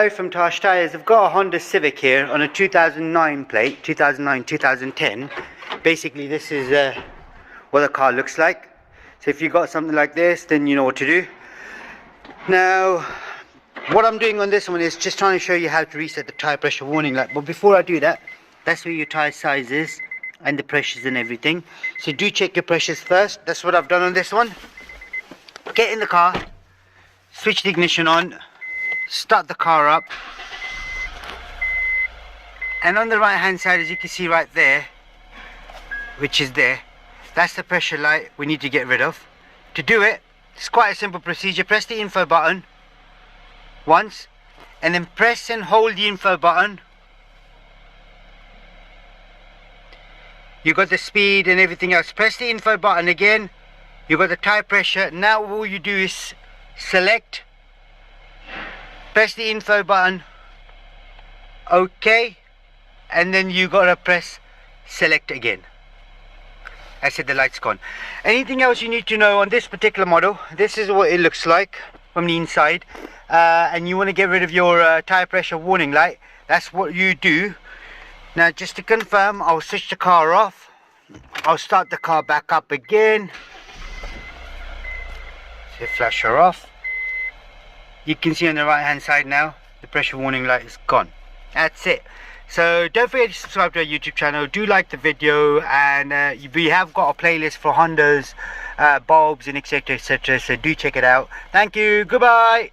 Hello from Tosh Tyres. I've got a Honda Civic here on a 2009 plate, 2009-2010. Basically this is what the car looks like. So if you've got something like this, then you know what to do. Now what I'm doing on this one is just trying to show you how to reset the tyre pressure warning light. But before I do that, that's where your tyre size is and the pressures and everything. So do check your pressures first. That's what I've done on this one. Get in the car, switch the ignition on, start the car up, and on the right hand side, as you can see right there, which is there, that's the pressure light we need to get rid of. To do it, it's quite a simple procedure. Press the info button once and then press and hold the info button. You got the speed and everything else. Press the info button again, you got the tire pressure. Now all you do is select, press the info button, OK, and then you gotta press select again. I said the light's gone. Anything else you need to know on this particular model, this is what it looks like from the inside, and you want to get rid of your tire pressure warning light. That's what you do. Now just to confirm, I'll switch the car off, I'll start the car back up again, so flash her off. You can see on the right hand side now, the pressure warning light is gone. That's it. So don't forget to subscribe to our YouTube channel. Do like the video, and we have got a playlist for Hondas, bulbs and etc, etc, so do check it out. Thank you, goodbye.